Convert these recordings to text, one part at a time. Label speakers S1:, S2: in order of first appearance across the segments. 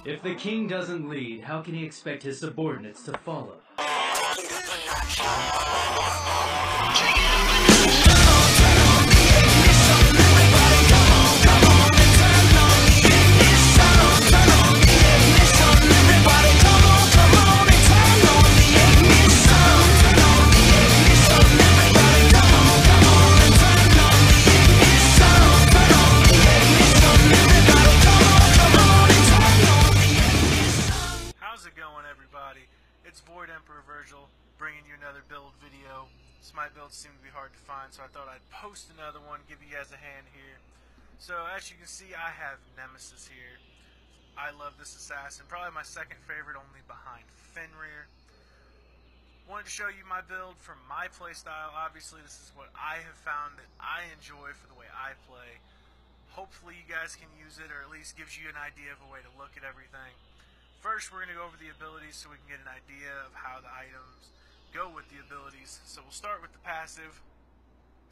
S1: If the king doesn't lead, how can he expect his subordinates to follow?
S2: How's it going, everybody? It's Void Emperor Virgil, bringing you another build video. My builds seem to be hard to find, so I thought I'd post another one, give you guys a hand here. So, as you can see, I have Nemesis here. I love this assassin, probably my second favorite, only behind Fenrir. Wanted to show you my build from my playstyle. Obviously, this is what I have found that I enjoy for the way I play. Hopefully, you guys can use it, or at least gives you an idea of a way to look at everything. First, we're going to go over the abilities so we can get an idea of how the items go with the abilities. So we'll start with the passive.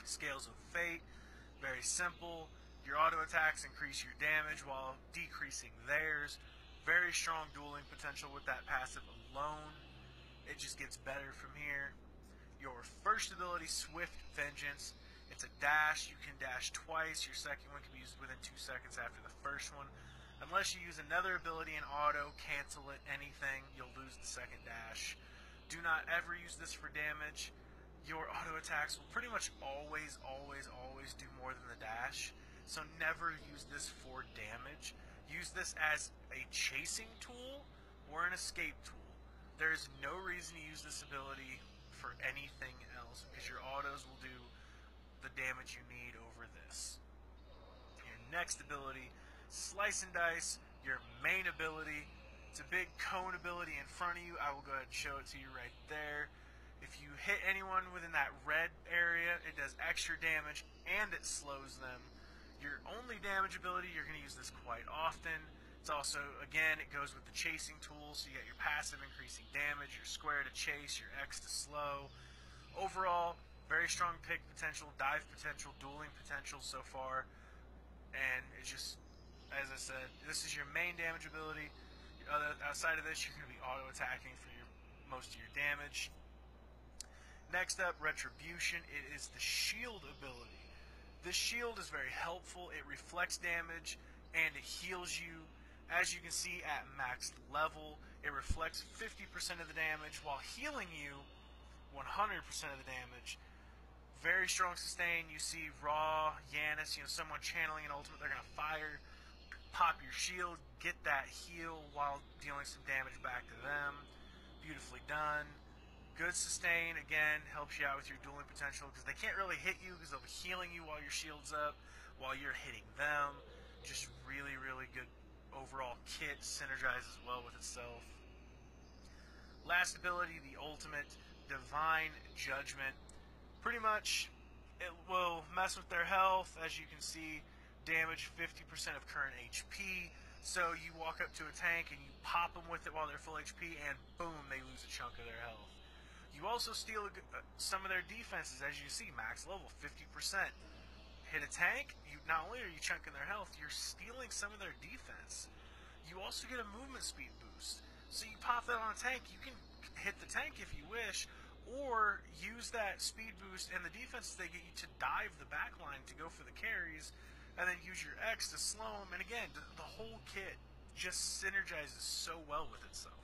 S2: Scales of Fate. Very simple. Your auto attacks increase your damage while decreasing theirs. Very strong dueling potential with that passive alone. It just gets better from here. Your first ability, Swift Vengeance. It's a dash. You can dash twice. Your second one can be used within 2 seconds after the first one. Unless you use another ability in auto, cancel it, anything, you'll lose the second dash. Do not ever use this for damage. Your auto attacks will pretty much always do more than the dash. So never use this for damage. Use this as a chasing tool or an escape tool. There is no reason to use this ability for anything else because your autos will do the damage you need over this. Your next ability, Slice and Dice, your main ability. It's a big cone ability in front of you. I will go ahead and show it to you right there. If you hit anyone within that red area, it does extra damage and it slows them. Your only damage ability, you're going to use this quite often. It's also, again, it goes with the chasing tool, so you get your passive increasing damage, your square to chase, your X to slow. Overall, very strong pick potential, dive potential, dueling potential so far. And it's just, as I said, this is your main damage ability. Outside of this, you're going to be auto-attacking for most of your damage. Next up, Retribution. It is the shield ability. This shield is very helpful. It reflects damage, and it heals you. As you can see, at max level, it reflects 50% of the damage, while healing you 100% of the damage. Very strong sustain. You see Raw, Yanis, someone channeling an ultimate, they're going to fire. Pop your shield, get that heal while dealing some damage back to them. Beautifully done. Good sustain, again, helps you out with your dueling potential because they can't really hit you because they'll be healing you while your shield's up, while you're hitting them. Just really good overall kit, synergizes well with itself. Last ability, the ultimate, Divine Judgment. Pretty much, it will mess with their health, as you can see. Damage 50% of current HP, so you walk up to a tank and you pop them with it while they're full HP, and boom, they lose a chunk of their health. You also steal some of their defenses, as you see, max level 50%. Hit a tank, not only are you chunking their health, you're stealing some of their defense. You also get a movement speed boost, so you pop that on a tank. You can hit the tank if you wish, or use that speed boost and the defenses they get you to dive the backline to go for the carries, and then use your X to slow them. And again, the whole kit just synergizes so well with itself.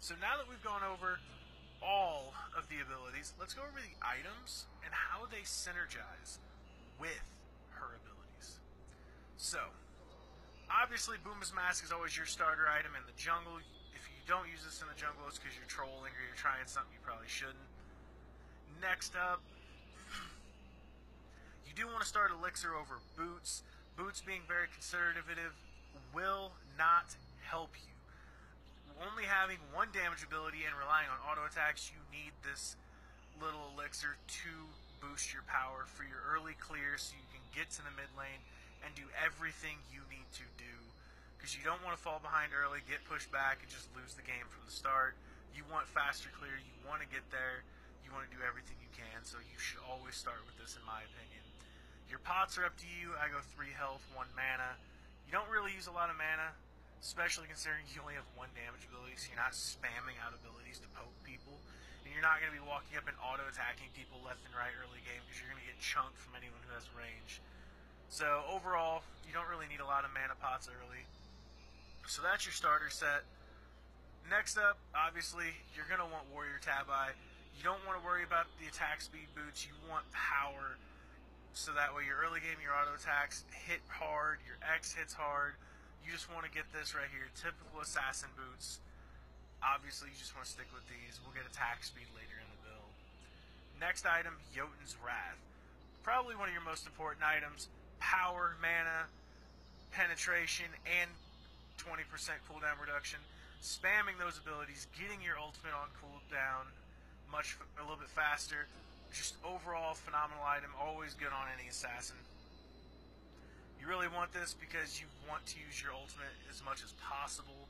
S2: So now that we've gone over all of the abilities, let's go over the items and how they synergize with her abilities. So, obviously Boomba's Mask is always your starter item in the jungle. If you don't use this in the jungle, it's because you're trolling or you're trying something you probably shouldn't. Next up, you do want to start Elixir over Boots. Boots, being very conservative, will not help you. Only having one damage ability and relying on auto attacks, you need this little elixir to boost your power for your early clear so you can get to the mid lane and do everything you need to do. Because you don't want to fall behind early, get pushed back, and just lose the game from the start. You want faster clear, you want to get there, you want to do everything you can, so you should always start with this in my opinion. Your pots are up to you. I go 3 health, 1 mana. You don't really use a lot of mana, especially considering you only have one damage ability, so you're not spamming out abilities to poke people, and you're not going to be walking up and auto-attacking people left and right early game because you're going to get chunked from anyone who has range. So overall, you don't really need a lot of mana pots early. So that's your starter set. Next up, obviously, you're going to want Warrior Tabi. You don't want to worry about the attack speed boots. You want power, so that way your early game, your auto attacks hit hard, your X hits hard. You just want to get this right here, typical assassin boots. Obviously, you just want to stick with these. We'll get attack speed later in the build. Next item, Jotun's Wrath. Probably one of your most important items. Power, mana, penetration, and 20% cooldown reduction. Spamming those abilities, getting your ultimate on cooldown a little bit faster. Just overall phenomenal item, always good on any assassin. You really want this because you want to use your ultimate as much as possible.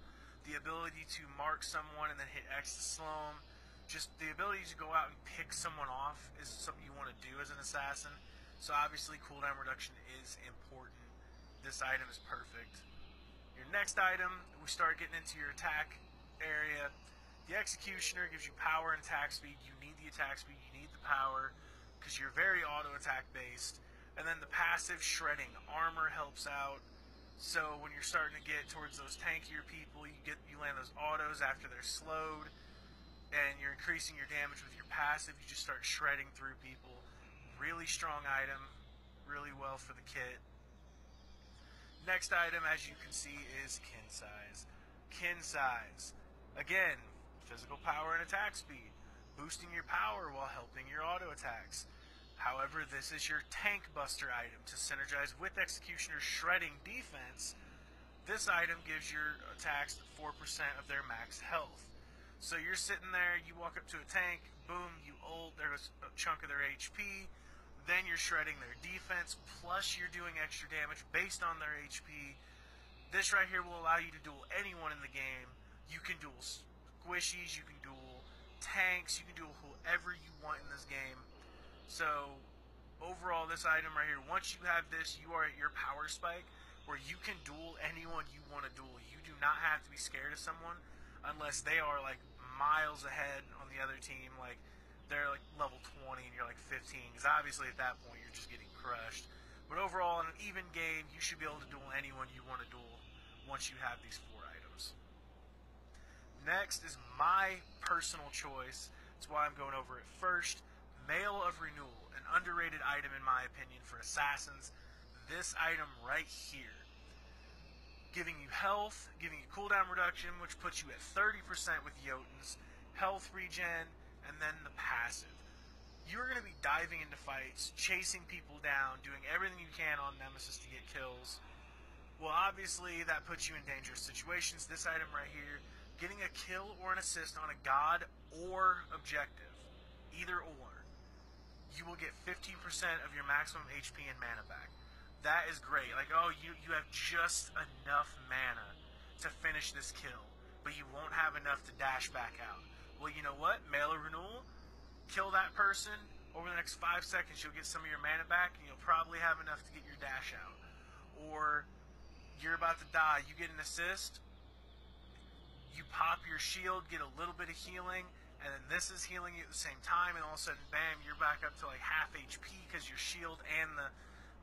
S2: The ability to mark someone and then hit X to slow them. Just the ability to go out and pick someone off is something you want to do as an assassin. So obviously cooldown reduction is important. This item is perfect. Your next item, we start getting into your attack area. The Executioner gives you power and attack speed. You need the attack speed, you need the power, because you're very auto-attack based. And then the passive Shredding. Armor helps out. So when you're starting to get towards those tankier people, you land those autos after they're slowed, and you're increasing your damage with your passive. You just start shredding through people. Really strong item, really well for the kit. Next item, as you can see, is Kin Size. Kin Size. Again, physical power and attack speed. Boosting your power while helping your auto attacks. However, this is your tank buster item to synergize with Executioner's shredding defense. This item gives your attacks 4% of their max health. So you're sitting there, you walk up to a tank, boom, you ult, there's a chunk of their HP. Then you're shredding their defense, plus you're doing extra damage based on their HP. This right here will allow you to duel anyone in the game. You can duel squishies, you can duel tanks, you can duel whoever you want in this game. So, overall, this item right here, once you have this, you are at your power spike, where you can duel anyone you want to duel. You do not have to be scared of someone, unless they are, like, miles ahead on the other team, like, they're like level 20 and you're like 15, because obviously at that point you're just getting crushed. But overall, in an even game, you should be able to duel anyone you want to duel once you have these 4 items. Next is my personal choice. That's why I'm going over it first. Mail of Renewal, an underrated item in my opinion for assassins. This item right here, giving you health, giving you cooldown reduction, which puts you at 30% with Jotun's, health regen, and then the passive. You're going to be diving into fights, chasing people down, doing everything you can on Nemesis to get kills. Well, obviously, that puts you in dangerous situations. This item right here, getting a kill or an assist on a god or objective, either or, you will get 15% of your maximum HP and mana back. That is great. Like, oh, you have just enough mana to finish this kill, but you won't have enough to dash back out. Well, you know what? Mail a Renewal, kill that person, over the next 5 seconds you'll get some of your mana back, and you'll probably have enough to get your dash out. Or, you're about to die, you get an assist, you pop your shield, get a little bit of healing, and then this is healing you at the same time, and all of a sudden, bam, you're back up to like half HP because your shield and the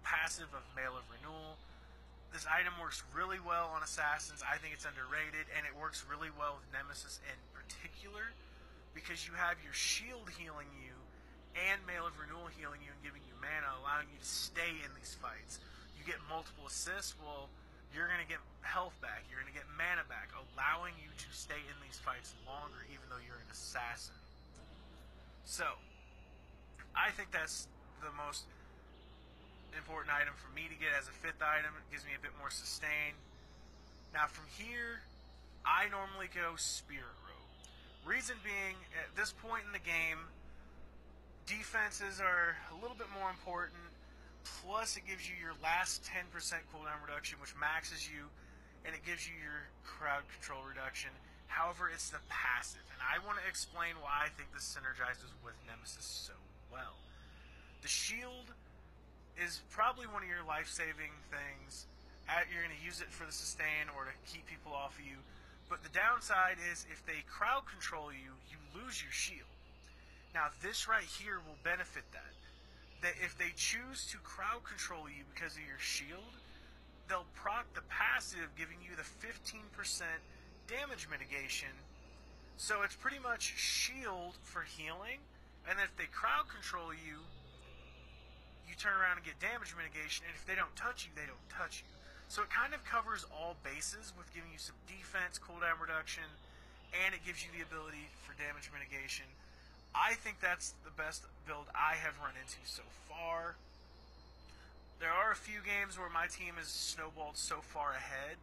S2: passive of Mail of Renewal. This item works really well on assassins. I think it's underrated, and it works really well with Nemesis in particular, because you have your shield healing you and Mail of Renewal healing you and giving you mana, allowing you to stay in these fights. You get multiple assists, well, you're going to get health back, you're going to get mana back, allowing you to stay in these fights longer even though you're an assassin. So, I think that's the most important item for me to get as a 5th item. It gives me a bit more sustain. Now from here, I normally go Spirit Robe. Reason being, at this point in the game, defenses are a little bit more important, plus it gives you your last 10% cooldown reduction, which maxes you, and it gives you your crowd control reduction. However, it's the passive, and I want to explain why I think this synergizes with Nemesis so well. The shield is probably one of your life-saving things. You're going to use it for the sustain or to keep people off off of you. But the downside is if they crowd control you, you lose your shield. Now this right here will benefit that. That if they choose to crowd control you because of your shield, they'll proc the passive, giving you the 15% damage mitigation. So it's pretty much shield for healing, and if they crowd control you, you turn around and get damage mitigation, and if they don't touch you, they don't touch you. So it kind of covers all bases with giving you some defense, cooldown reduction, and it gives you the ability for damage mitigation. I think that's the best build I have run into so far. There are a few games where my team has snowballed so far ahead.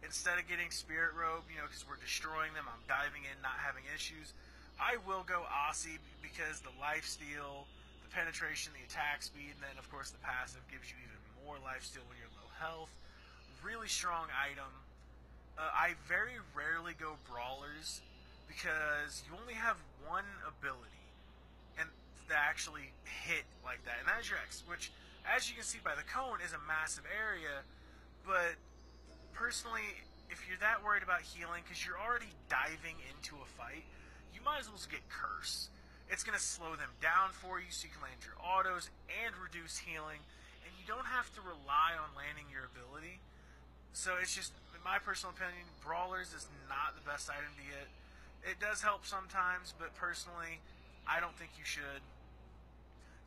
S2: Instead of getting Spirit Robe, because we're destroying them, I'm diving in, not having issues. I will go Aussie because the lifesteal, the penetration, the attack speed, and then of course the passive gives you even more lifesteal when you're low health. Really strong item. I very rarely go Brawlers because you only have one ability and to actually hit like that, and that is your X, which, as you can see by the cone, is a massive area. But personally, if you're that worried about healing, because you're already diving into a fight, you might as well just get Curse. It's going to slow them down for you so you can land your autos and reduce healing, and you don't have to rely on landing your ability. So it's just, in my personal opinion, Brawlers is not the best item to get. It does help sometimes, but personally, I don't think you should.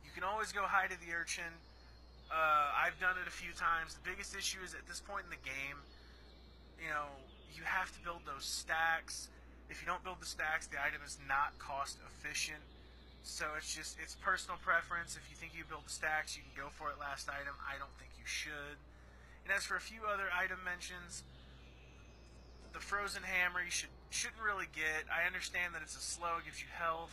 S2: You can always go High to the Urchin. I've done it a few times. The biggest issue is at this point in the game, you have to build those stacks. If you don't build the stacks, the item is not cost efficient. So it's personal preference. If you think you build the stacks, you can go for it last item. I don't think you should. And as for a few other item mentions, the Frozen Hammer you shouldn't really get. I understand that it's a slow, it gives you health.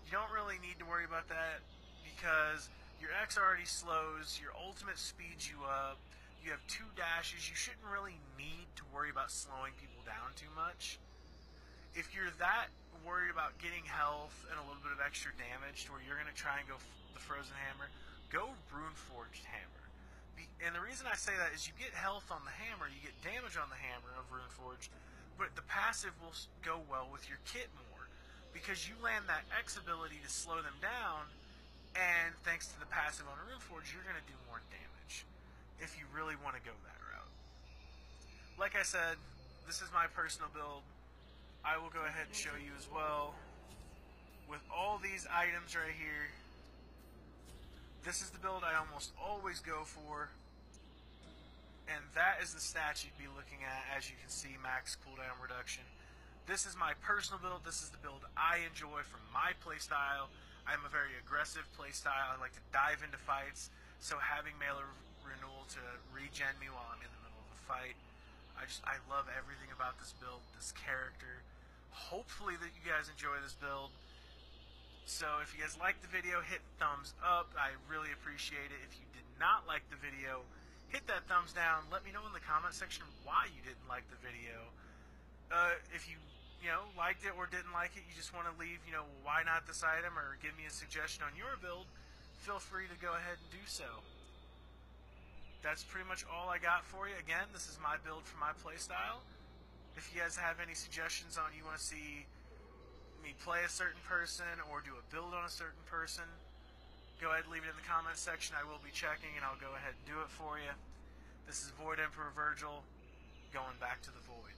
S2: You don't really need to worry about that because your X already slows, your ultimate speeds you up, you have 2 dashes. You shouldn't really need to worry about slowing people down too much. If you're that worried about getting health and a little bit of extra damage to where you're going to try and go the Frozen Hammer, go Runeforged Hammer. And the reason I say that is you get health on the hammer, you get damage on the hammer of Runeforged, but the passive will go well with your kit more because you land that X ability to slow them down, and thanks to the passive on Runeforged, you're going to do more damage if you really want to go that route. Like I said, this is my personal build. I will go ahead and show you as well. With all these items right here, this is the build I almost always go for. And that is the stats you'd be looking at. As you can see, max cooldown reduction. This is my personal build. This is the build I enjoy from my playstyle. I'm a very aggressive playstyle. I like to dive into fights. So having Melee Renewal to regen me while I'm in the middle of a fight. I love everything about this build, this character. Hopefully that you guys enjoy this build. So if you guys liked the video, hit thumbs up. I really appreciate it. If you did not like the video, hit that thumbs down. Let me know in the comment section why you didn't like the video. If you liked it or didn't like it, you just want to leave, why not this item, or give me a suggestion on your build, feel free to go ahead and do so. That's pretty much all I got for you. Again, this is my build for my playstyle. If you guys have any suggestions on you want to see me play a certain person or do a build on a certain person, go ahead and leave it in the comment section. I will be checking and I'll go ahead and do it for you. This is Void Emperor Virgil, going back to the Void.